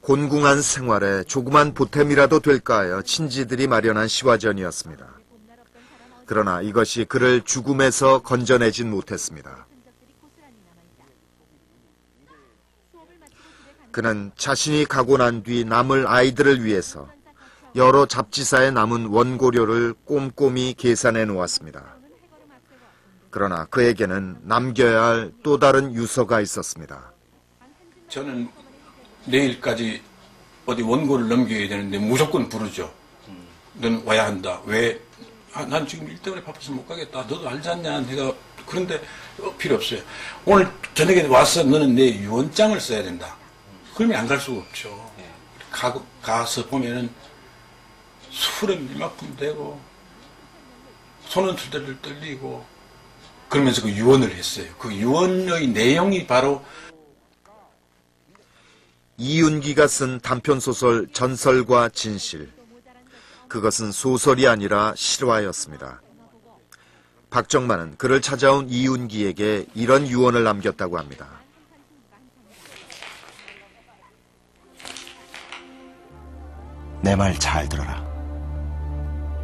곤궁한 생활에 조그만 보탬이라도 될까 하여 친지들이 마련한 시화전이었습니다. 그러나 이것이 그를 죽음에서 건져내진 못했습니다. 그는 자신이 가고 난 뒤 남을 아이들을 위해서 여러 잡지사에 남은 원고료를 꼼꼼히 계산해 놓았습니다. 그러나 그에게는 남겨야 할 또 다른 유서가 있었습니다. 저는 내일까지 어디 원고를 넘겨야 되는데 무조건 부르죠. 너는 와야 한다. 왜? 난 지금 일 때문에 바빠서 못 가겠다. 너도 알지 않냐? 내가 그런데 필요 없어요. 오늘 저녁에 와서 너는 내 유언장을 써야 된다. 그러면 안 갈 수가 없죠. 가서 보면은 술은 이만큼 되고 손은 투덜 떨리고 그러면서 그 유언을 했어요. 그 유언의 내용이 바로 이윤기가 쓴 단편소설 전설과 진실. 그것은 소설이 아니라 실화였습니다. 박정만은 그를 찾아온 이윤기에게 이런 유언을 남겼다고 합니다. 내 말 잘 들어라.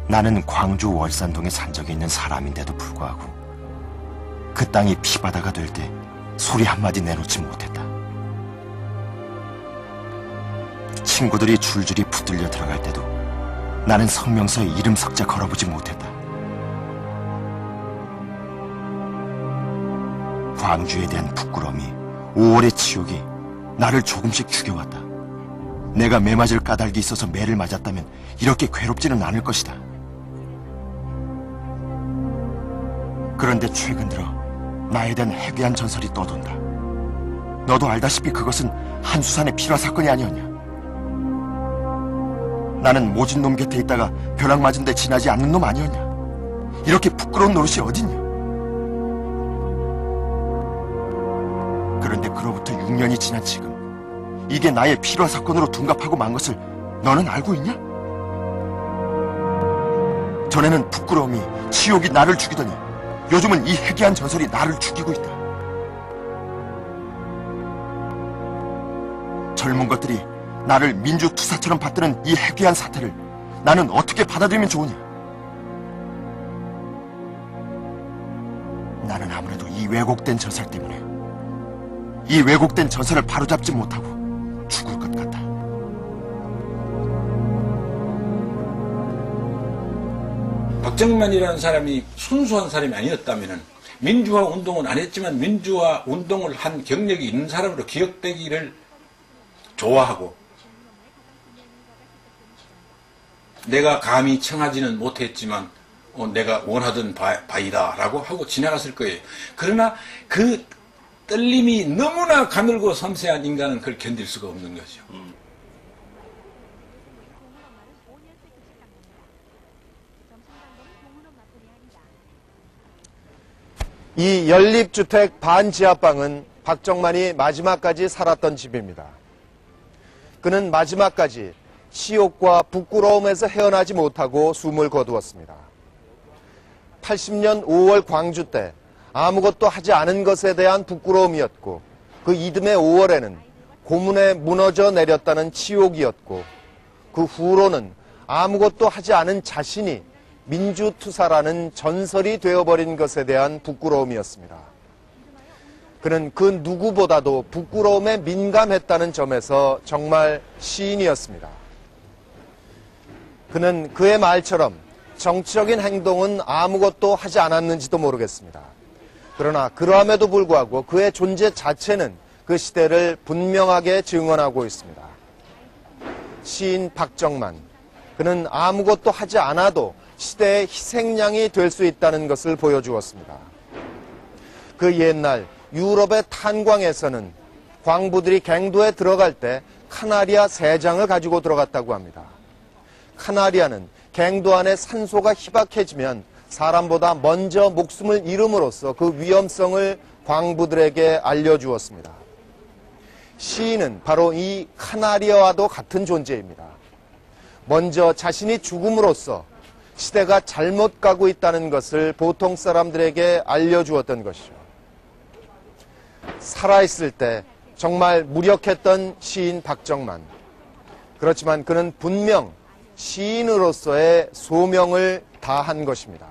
나는 광주 월산동에 산 적이 있는 사람인데도 불구하고 그 땅이 피바다가 될 때 소리 한마디 내놓지 못했다. 친구들이 줄줄이 붙들려 들어갈 때도 나는 성명서에 이름 석자 걸어보지 못했다. 광주에 대한 부끄러움이 5월의 치욕이 나를 조금씩 죽여왔다. 내가 매 맞을 까닭이 있어서 매를 맞았다면 이렇게 괴롭지는 않을 것이다. 그런데 최근 들어 나에 대한 해괴한 전설이 떠돈다. 너도 알다시피 그것은 한수산의 필화 사건이 아니었냐? 나는 모진 놈 곁에 있다가 벼락 맞은 데 지나지 않는 놈 아니었냐? 이렇게 부끄러운 노릇이 어딨냐? 그런데 그로부터 6년이 지난 지금 이게 나의 필화 사건으로 둔갑하고 만 것을 너는 알고 있냐? 전에는 부끄러움이, 치욕이 나를 죽이더니 요즘은 이 해괴한 전설이 나를 죽이고 있다. 젊은 것들이 나를 민주투사처럼 받드는 이 해괴한 사태를 나는 어떻게 받아들이면 좋으냐? 나는 아무래도 이 왜곡된 전설 때문에 이 왜곡된 전설을 바로잡지 못하고 죽을 것 같다. 박정만이라는 사람이 순수한 사람이 아니었다면 민주화 운동은 안 했지만 민주화 운동을 한 경력이 있는 사람으로 기억되기를 좋아하고 내가 감히 청하지는 못했지만 내가 원하던 바이다 라고 하고 지나갔을 거예요. 그러나 그 떨림이 너무나 가늘고 섬세한 인간은 그걸 견딜 수가 없는 거죠. 이 연립주택 반지하방은 박정만이 마지막까지 살았던 집입니다. 그는 마지막까지 치욕과 부끄러움에서 헤어나지 못하고 숨을 거두었습니다. 80년 5월 광주 때 아무것도 하지 않은 것에 대한 부끄러움이었고 그 이듬해 5월에는 고문에 무너져 내렸다는 치욕이었고 그 후로는 아무것도 하지 않은 자신이 민주투사라는 전설이 되어버린 것에 대한 부끄러움이었습니다. 그는 그 누구보다도 부끄러움에 민감했다는 점에서 정말 시인이었습니다. 그는 그의 말처럼 정치적인 행동은 아무것도 하지 않았는지도 모르겠습니다. 그러나 그러함에도 불구하고 그의 존재 자체는 그 시대를 분명하게 증언하고 있습니다. 시인 박정만, 그는 아무것도 하지 않아도 시대의 희생양이 될 수 있다는 것을 보여주었습니다. 그 옛날 유럽의 탄광에서는 광부들이 갱도에 들어갈 때 카나리아 3장을 가지고 들어갔다고 합니다. 카나리아는 갱도 안에 산소가 희박해지면 사람보다 먼저 목숨을 잃음으로써 그 위험성을 광부들에게 알려주었습니다. 시인은 바로 이 카나리아와도 같은 존재입니다. 먼저 자신이 죽음으로써 시대가 잘못 가고 있다는 것을 보통 사람들에게 알려주었던 것이죠. 살아있을 때 정말 무력했던 시인 박정만. 그렇지만 그는 분명 시인으로서의 소명을 다한 것입니다.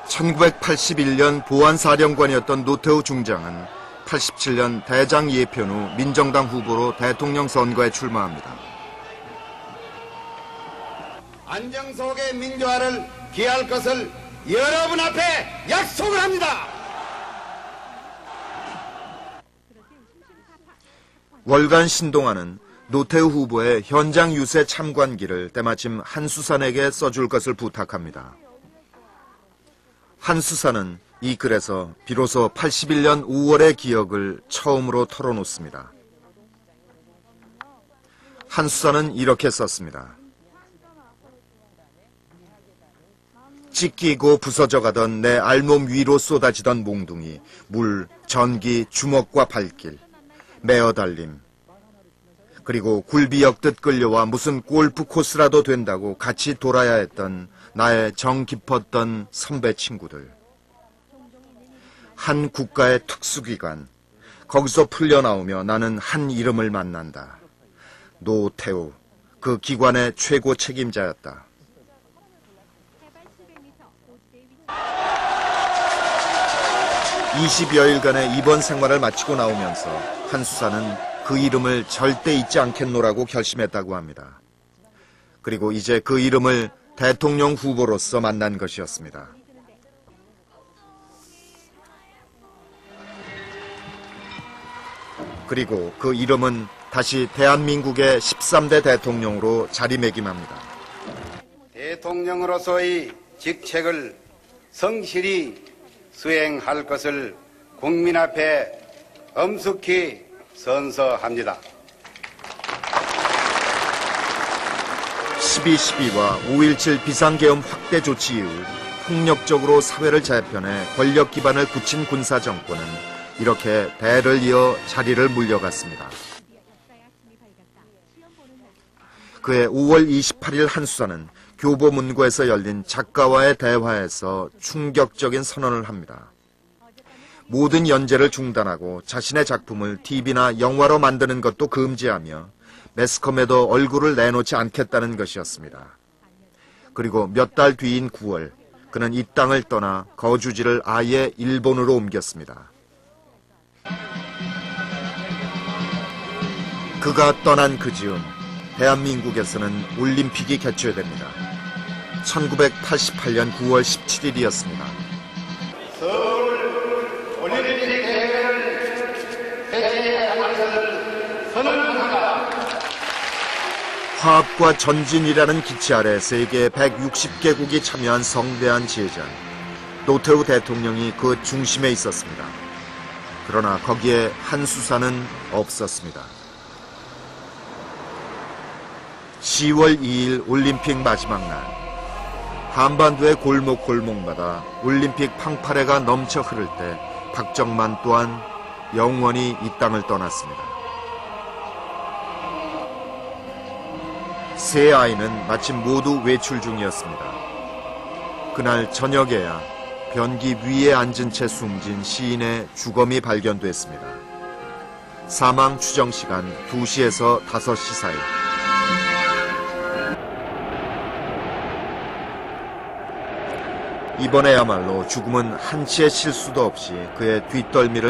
(1981년) 보안사령관이었던 노태우 중장은 87년 대장 예편 후 민정당 후보로 대통령 선거에 출마합니다. 안정 속의 민주화를 기할 것을 여러분 앞에 약속을 합니다. 월간 신동아는 노태우 후보의 현장 유세 참관기를 때마침 한수산에게 써줄 것을 부탁합니다. 한수산은 이 글에서 비로소 81년 5월의 기억을 처음으로 털어놓습니다. 한수산은 이렇게 썼습니다. 찢기고 부서져가던 내 알몸 위로 쏟아지던 몽둥이, 물, 전기, 주먹과 발길, 매어달림, 그리고 굴비 엮듯 끌려와 무슨 골프 코스라도 된다고 같이 돌아야 했던 나의 정 깊었던 선배 친구들. 한 국가의 특수기관, 거기서 풀려나오며 나는 한 이름을 만난다. 노태우, 그 기관의 최고 책임자였다. (20여일간의) 입원 생활을 마치고 나오면서 한수사는 그 이름을 절대 잊지 않겠노라고 결심했다고 합니다. 그리고 이제 그 이름을 대통령 후보로서 만난 것이었습니다. 그리고 그 이름은 다시 대한민국의 13대 대통령으로 자리매김합니다. 대통령으로서의 직책을 성실히 수행할 것을 국민 앞에 엄숙히 선서합니다. 12.12와 5.17 비상계엄 확대 조치 이후 폭력적으로 사회를 재편해 권력 기반을 굳힌 군사정권은 이렇게 대를 이어 자리를 물려갔습니다. 그해 5월 28일 한수사는 교보문고에서 열린 작가와의 대화에서 충격적인 선언을 합니다. 모든 연재를 중단하고 자신의 작품을 TV나 영화로 만드는 것도 금지하며 매스컴에도 얼굴을 내놓지 않겠다는 것이었습니다. 그리고 몇 달 뒤인 9월, 그는 이 땅을 떠나 거주지를 아예 일본으로 옮겼습니다. 그가 떠난 그 즈음 대한민국에서는 올림픽이 개최됩니다. 1988년 9월 17일이었습니다. 서울 올림픽 대회를 개최할 것을 선언합니다. 화합과 전진이라는 기치 아래 세계 160개국이 참여한 성대한 제전. 노태우 대통령이 그 중심에 있었습니다. 그러나 거기에 한수사는 없었습니다. 10월 2일 올림픽 마지막 날, 한반도의 골목골목마다 올림픽 팡파레가 넘쳐 흐를 때 박정만 또한 영원히 이 땅을 떠났습니다. 세 아이는 마침 모두 외출 중이었습니다. 그날 저녁에야 변기 위에 앉은 채 숨진 시인의 주검이 발견됐습니다. 사망 추정 시간 2시에서 5시 사이. 이번에야말로 죽음은 한치의 실수도 없이 그의 뒷덜미를